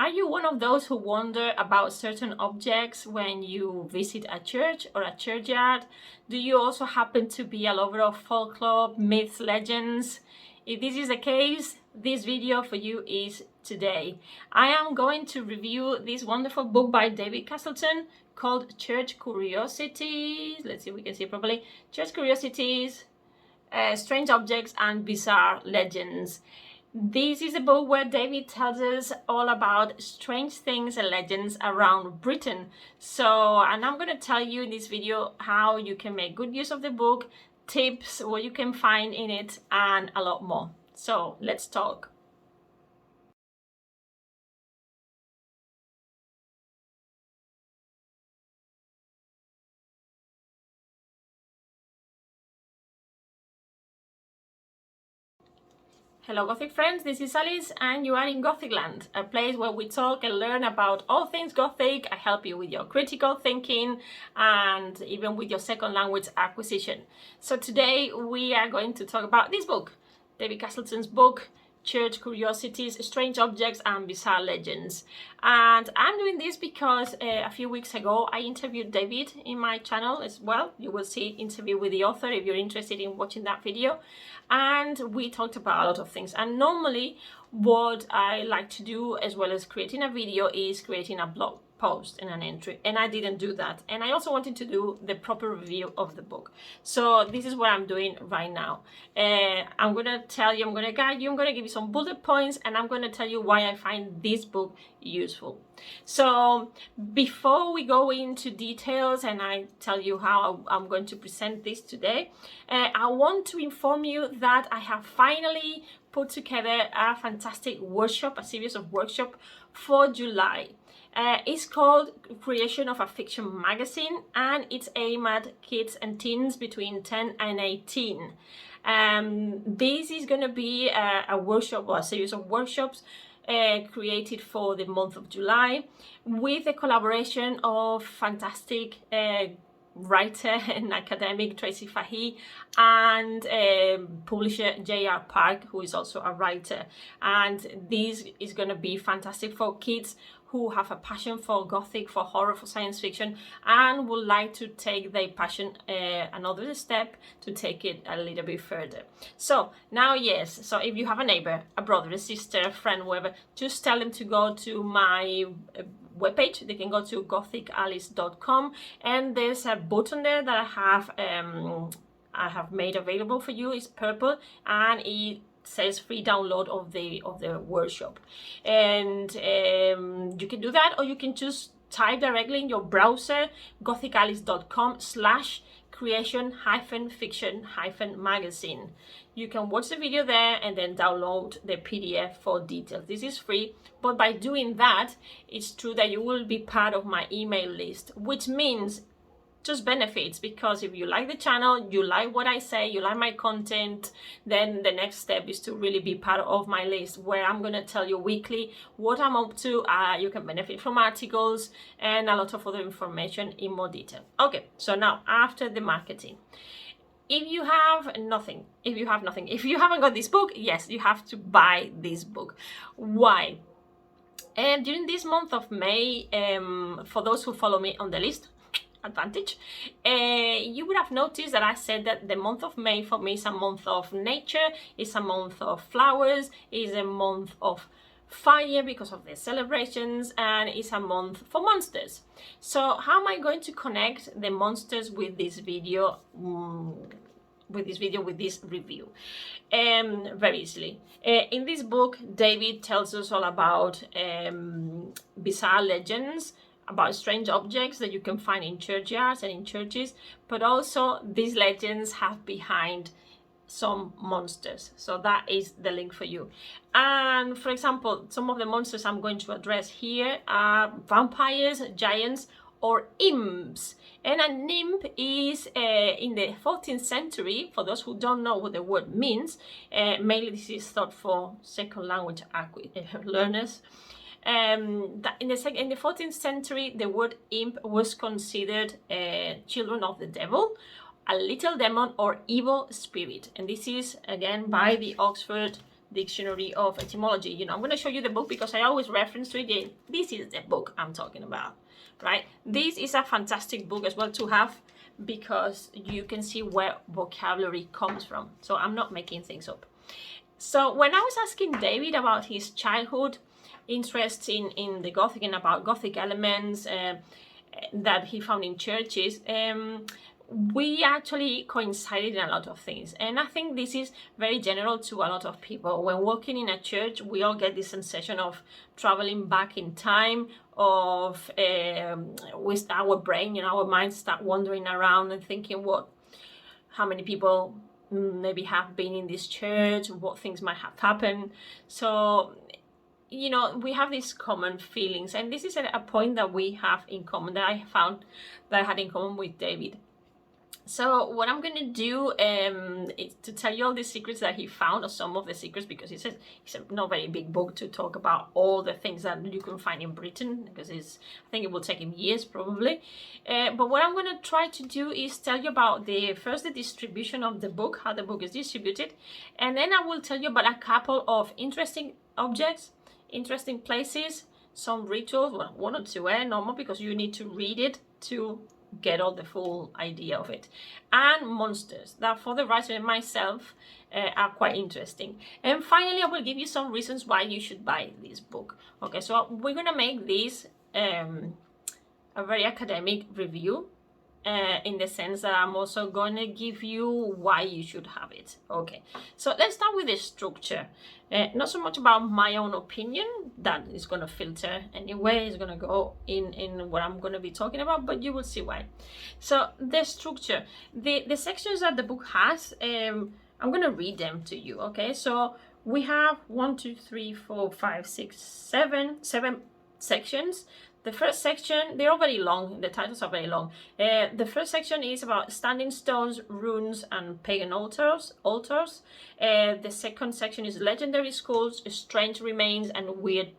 Are you one of those who wonder about certain objects when you visit a church or a churchyard? Do you also happen to be a lover of folklore, myths, legends? If this is the case, this video for you is today. I am going to review this wonderful book by David Castleton called Church Curiosities. Let's see if we can see it properly. Church Curiosities, Strange Objects and Bizarre Legends. This is a book where David tells us all about strange things and legends around Britain. And I'm going to tell you in this video how you can make good use of the book, tips, what you can find in it, and a lot more. So let's talk. Hello Gothic friends, this is Alice and you are in Gothic Land, a place where we talk and learn about all things Gothic. I help you with your critical thinking and even with your second language acquisition. So today we are going to talk about this book, David Castleton's book, Church Curiosities, Strange Objects and Bizarre Legends. And I'm doing this because a few weeks ago I interviewed David in my channel as well. You will see interview with the author if you're interested in watching that video. And we talked about a lot of things. And normally what I like to do, as well as creating a video, is creating a blog post and an entry, and I didn't do that. And I also wanted to do the proper review of the book. So this is what I'm doing right now. I'm going to tell you, I'm going to guide you, I'm going to give you some bullet points, and I'm going to tell you why I find this book useful. So before we go into details and I tell you how I'm going to present this today, I want to inform you that I have finally put together a fantastic workshop, a series of workshops for July. It's called Creation of a Fiction Magazine, and it's aimed at kids and teens between 10 and 18. This is going to be a workshop or a series of workshops created for the month of July with the collaboration of fantastic writer and academic Tracy Fahey and publisher J.R. Park, who is also a writer. And this is going to be fantastic for kids who have a passion for Gothic, for horror, for science fiction, and would like to take their passion another step, to take it a little bit further. So now, yes, so if you have a neighbor, a brother, a sister, a friend, whoever, just tell them to go to my webpage. They can go to gothicalice.com, and there's a button there that I have made available for you. It's purple and it says free download of the workshop, and you can do that, or you can just type directly in your browser gothicalice.com/creation-fiction-magazine. You can watch the video there and then download the PDF for details. This is free, but by doing that, it's true that you will be part of my email list, which means just benefits, because if you like the channel, you like what I say, you like my content, then the next step is to really be part of my list, where I'm going to tell you weekly what I'm up to. You can benefit from articles and a lot of other information in more detail. Okay, so now after the marketing. If you haven't got this book, yes, you have to buy this book. Why? And during this month of May, for those who follow me on the list, advantage, you would have noticed that I said that the month of May for me is a month of nature, it's a month of flowers, it's a month of fire because of the celebrations, and it's a month for monsters. So how am I going to connect the monsters with this video? With this review? Very easily. In this book, David tells us all about bizarre legends, about strange objects that you can find in churchyards and in churches, but also these legends have behind some monsters. So that is the link for you. And for example, some of the monsters I'm going to address here are vampires, giants, or imps. And an imp is in the 14th century, for those who don't know what the word means, mainly this is thought for second language learners. In the 14th century, the word imp was considered children of the devil, a little demon or evil spirit. And this is again by the Oxford Dictionary of Etymology. You know, I'm going to show you the book because I always reference to it. This is the book I'm talking about, right? This is a fantastic book as well to have because you can see where vocabulary comes from. So I'm not making things up. So when I was asking David about his childhood interests in the Gothic and about Gothic elements that he found in churches, we actually coincided in a lot of things. And I think this is very general to a lot of people. When walking in a church, we all get this sensation of traveling back in time, of with our brain, you know, our minds start wandering around and thinking how many people maybe have been in this church, what things might have happened. So, you know, we have these common feelings, and this is a point that we have in common, that I found that I had in common with David. So what I'm going to do is to tell you all the secrets that he found, or some of the secrets, because it's a not very big book to talk about all the things that you can find in Britain, because I think it will take him years probably. But what I'm going to try to do is tell you about the distribution of the book, how the book is distributed, and then I will tell you about a couple of interesting objects, interesting places, some rituals, well, one or two, normal, because you need to read it to get all the full idea of it, and monsters that for the writer and myself are quite interesting. And finally, I will give you some reasons why you should buy this book. Okay, so we're gonna make this a very academic review, in the sense that I'm also going to give you why you should have it. Okay, so let's start with the structure. Not so much about my own opinion, that is going to filter anyway, it's going to go in what I'm going to be talking about, but you will see why. So the structure, the sections that the book has, I'm going to read them to you. Okay, so we have 7 sections. The first section, they're all very long, the titles are very long. The first section is about standing stones, runes, and pagan altars. The second section is legendary schools, strange remains, and weird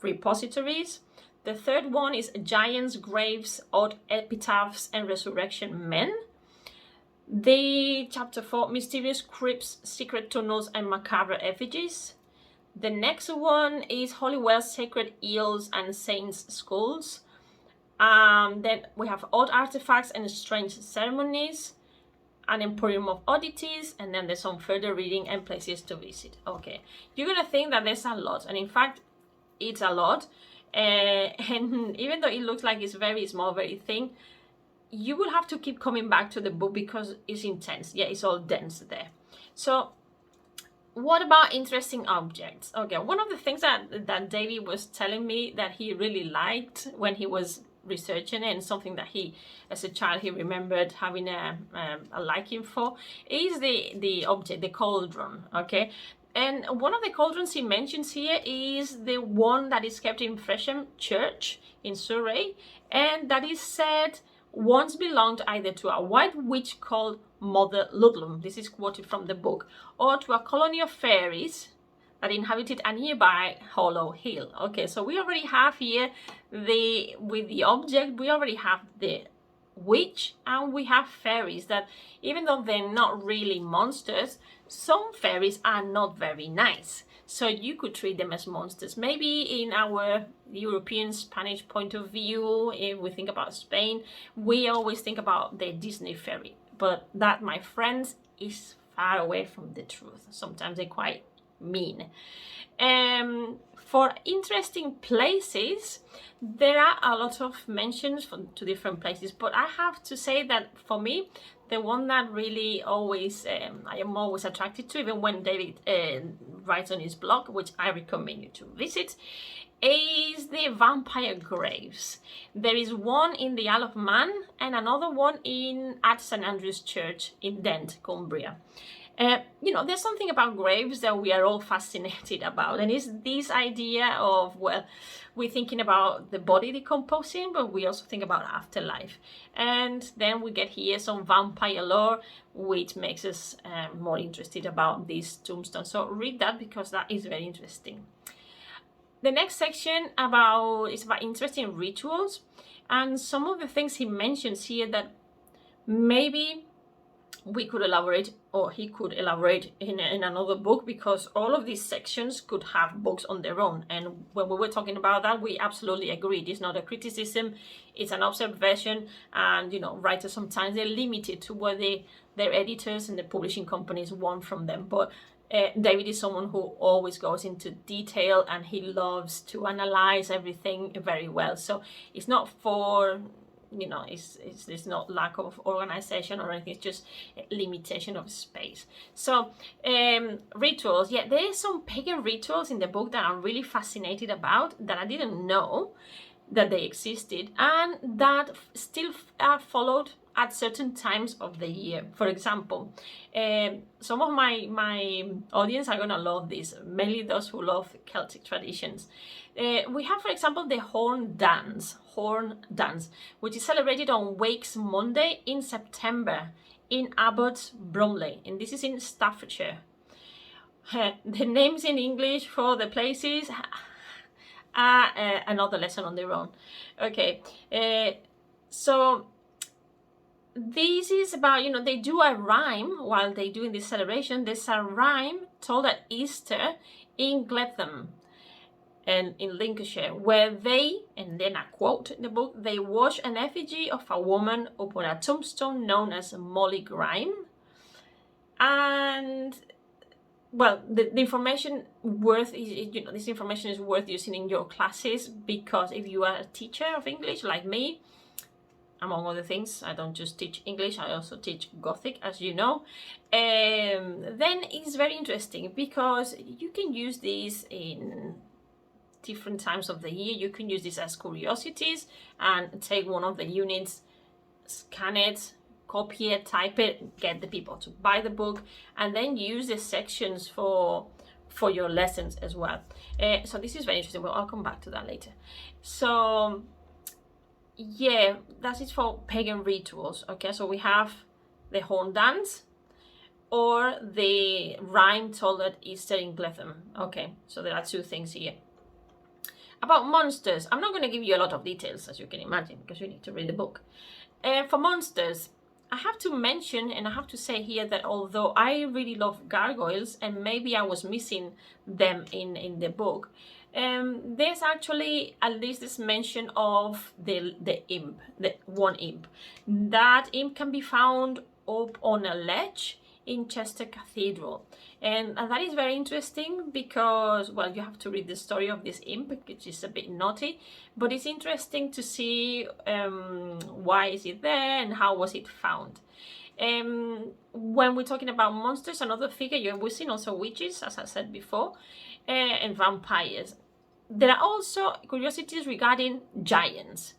repositories. The third one is giants, graves, odd epitaphs, and resurrection men. The chapter 4, mysterious crypts, secret tunnels, and macabre effigies. The next one is Holy Wells, Sacred Eels, and Saints' Skulls. Then we have Odd Artifacts and Strange Ceremonies, an Emporium of Oddities, and then there's some further reading and places to visit. Okay, you're gonna think that there's a lot, and in fact, it's a lot. And even though it looks like it's very small, very thin, you will have to keep coming back to the book because it's intense. Yeah, it's all dense there. So, what about interesting objects? Okay, one of the things that David was telling me that he really liked when he was researching it, and something that he, as a child, he remembered having a liking for, is the object, the cauldron. Okay, and one of the cauldrons he mentions here is the one that is kept in Fresham Church in Surrey, and that is said once belonged either to a white witch called Mother Ludlum, this is quoted from the book, or to a colony of fairies that inhabited a nearby hollow hill. Okay, so we already have here with the object, we already have the witch, and we have fairies that, even though they're not really monsters, some fairies are not very nice. So you could treat them as monsters. Maybe in our European Spanish point of view, if we think about Spain, we always think about the Disney fairy. But that, my friends, is far away from the truth. Sometimes they're quite mean. For interesting places, there are a lot of mentions to different places. But I have to say that for me, the one that really always, I am always attracted to, even when David writes on his blog, which I recommend you to visit, is the vampire graves. There is one in the Isle of Man and another one at St Andrew's Church in Dent, Cumbria. You know, there's something about graves that we are all fascinated about, and it's this idea of, well, we're thinking about the body decomposing, but we also think about afterlife. And then we get here some vampire lore, which makes us more interested about this tombstone. So read that because that is very interesting. The next section is about interesting rituals, and some of the things he mentions here that maybe we could elaborate or he could elaborate in another book, because all of these sections could have books on their own. And when we were talking about that, we absolutely agreed. It's not a criticism, it's an observation. And, you know, writers sometimes they're limited to what their editors and the publishing companies want from them. But David is someone who always goes into detail, and he loves to analyze everything very well. So it's not for, you know, it's not lack of organization or anything, it's just a limitation of space. So rituals, yeah, there is some pagan rituals in the book that I'm really fascinated about, that I didn't know that they existed, and that still are followed at certain times of the year. For example, some of my audience are gonna love this, mainly those who love Celtic traditions. We have, for example, the horn dance, which is celebrated on Wakes Monday in September in Abbots Bromley, and this is in Staffordshire. The names in English for the places are another lesson on their own. Okay, so this is about, you know, they do a rhyme while they doing this celebration. There's a rhyme told at Easter in Glethelm and in Lincolnshire, where they, and then I quote in the book, they wash an effigy of a woman upon a tombstone known as Molly Grime. And well, the information worth, you know, this information is worth using in your classes, because if you are a teacher of English like me, among other things, I don't just teach English, I also teach Gothic, as you know, then it's very interesting, because you can use this in different times of the year. You can use this as curiosities and take one of the units, scan it, copy it, type it, get the people to buy the book, and then use the sections for your lessons as well. So this is very interesting. Well, I'll come back to that later. So yeah, that is for pagan rituals. Okay, so we have the horn dance or the rhyme told at Easter in Glethelm. Okay, so there are two things here. About monsters, I'm not going to give you a lot of details, as you can imagine, because you need to read the book. For monsters, I have to mention, and I have to say here, that although I really love gargoyles, and maybe I was missing them in the book, there's actually at least this mention of the imp, the one imp. That imp can be found up on a ledge in Chester Cathedral, and that is very interesting, because, well, you have to read the story of this imp, which is a bit naughty, but it's interesting to see why is it there and how was it found. When we're talking about monsters, another figure we've seen also witches, as I said before, and vampires. There are also curiosities regarding giants.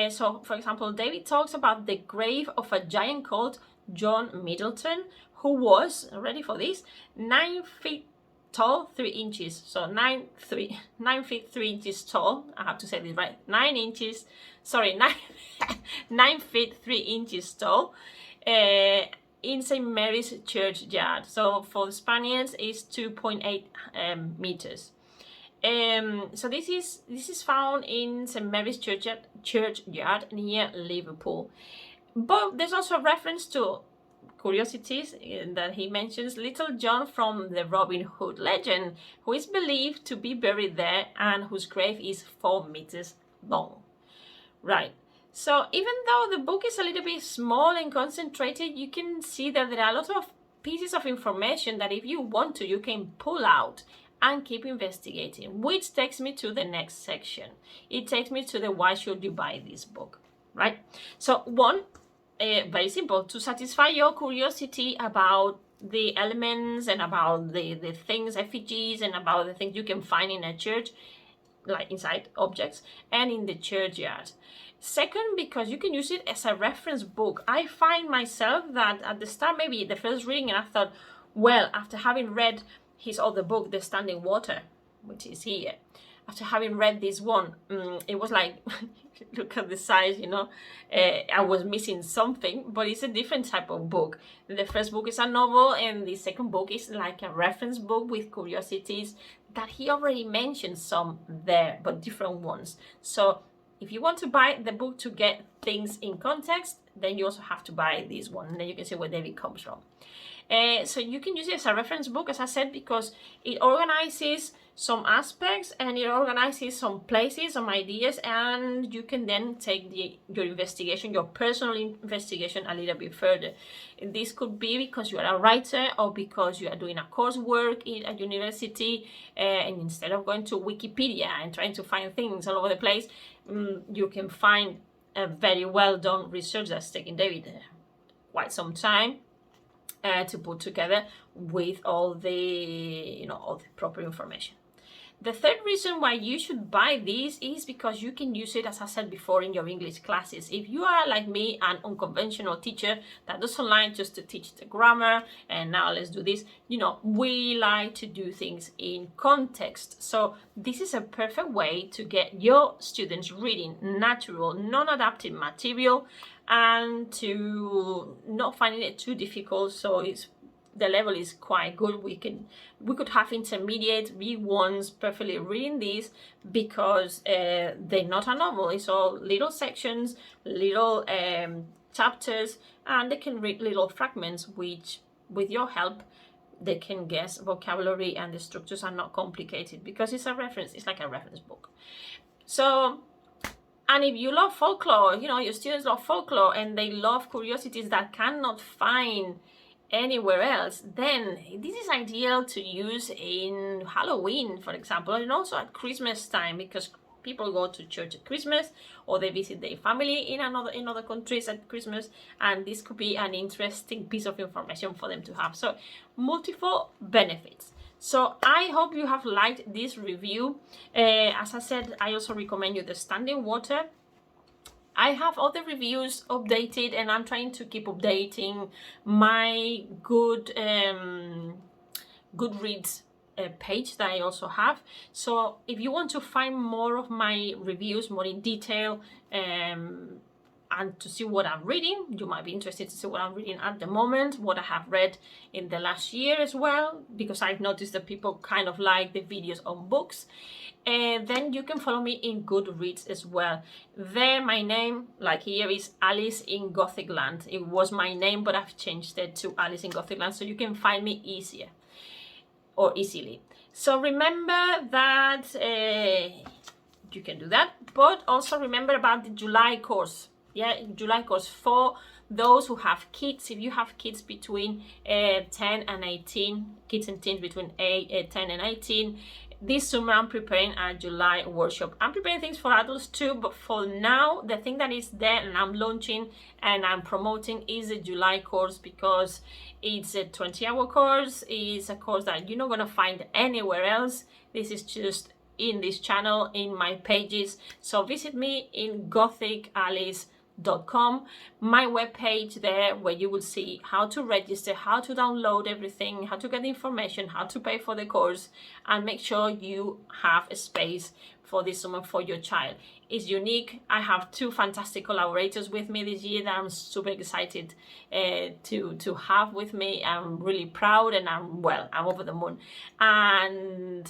So, for example, David talks about the grave of a giant called John Middleton, who was, ready for this, 9 feet tall, 3 inches. So 9 feet 3 inches tall. I have to say this right. 9 feet 3 inches tall. In St. Mary's churchyard. So for the Spaniards, it's 2.8 meters. So this is found in St. Mary's churchyard near Liverpool. But there's also a reference to Curiosities that he mentions Little John from the Robin Hood legend, who is believed to be buried there and whose grave is 4 meters long. Right. So even though the book is a little bit small and concentrated, you can see that there are a lot of pieces of information that if you want to, you can pull out and keep investigating, which takes me to the next section. It takes me to the why should you buy this book, right? So one, very simple, to satisfy your curiosity about the elements and about the things, effigies, and about the things you can find in a church, like inside objects, and in the churchyard. Second, because you can use it as a reference book. I find myself that at the start, maybe the first reading, and I thought, well, after having read his other book, The Standing Water, which is here, after having read this one, it was like, look at the size, you know, I was missing something, but it's a different type of book. The first book is a novel, and the second book is like a reference book with curiosities that he already mentioned some there, but different ones. So if you want to buy the book to get things in context, then you also have to buy this one, and then you can see where David comes from. So you can use it as a reference book, as I said, because it organizes some aspects and it organizes some places, some ideas, and you can then take your investigation, your personal investigation, a little bit further. This could be because you are a writer or because you are doing a coursework in a university, and instead of going to Wikipedia and trying to find things all over the place, you can find a very well done research that's taken David quite some time to put together with all the all the proper information. The third reason why you should buy this is because you can use it, as I said before, in your English classes. If you are like me, an unconventional teacher that doesn't like just to teach the grammar and now let's do this, we like to do things in context. So this is a perfect way to get your students reading natural, non-adaptive material and to not finding it too difficult. So the level is quite good. We could have intermediate B1s perfectly reading this because they're not a novel. It's all little sections, little chapters, and they can read little fragments which, with your help, they can guess vocabulary, and the structures are not complicated because it's a reference. It's like a reference book. So, and if you love folklore, your students love folklore and they love curiosities that cannot find anywhere else, then this is ideal to use in Halloween, for example, and also at Christmas time, because people go to church at Christmas or they visit their family in other countries at Christmas, and this could be an interesting piece of information for them to have. So multiple benefits. So I hope you have liked this review. As I said, I also recommend you the Standing Water. I have other reviews updated, and I'm trying to keep updating my Goodreads page that I also have. So if you want to find more of my reviews, more in detail, and to see what I'm reading, you might be interested to see what I'm reading at the moment, what I have read in the last year as well, because I've noticed that people kind of like the videos on books. And then you can follow me in Goodreads as well. There, my name, like here, is Alice in Gothic Land. It was my name, but I've changed it to Alice in Gothic Land, so you can find me easily. So remember that you can do that, but also remember about the July course. Yeah, July course for those who have kids. If you have kids between 10 and 18, kids and teens between 10 and 18, this summer I'm preparing a July workshop. I'm preparing things for adults too, but for now, the thing that is there and I'm launching and I'm promoting is a July course, because it's a 20-hour course. It's a course that you're not going to find anywhere else. This is just in this channel, in my pages. So visit me in gothicalice.com, my webpage there, where you will see how to register, how to download everything, how to get the information, how to pay for the course, and make sure you have a space for this summer for your child. It's unique. I have 2 fantastic collaborators with me this year that I'm super excited to have with me. I'm really proud, and I'm over the moon. And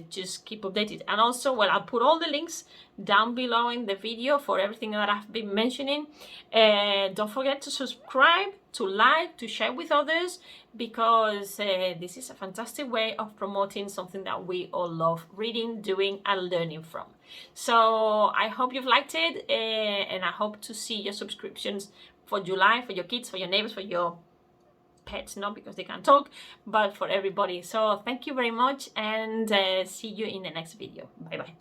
just keep updated. And also, I'll put all the links down below in the video for everything that I've been mentioning. Don't forget to subscribe, to like, to share with others, because this is a fantastic way of promoting something that we all love reading, doing, and learning from. So I hope you've liked it, and I hope to see your subscriptions for July, for your kids, for your neighbors, for your pets, not because they can't talk, but for everybody. So thank you very much, and see you in the next video. Bye bye.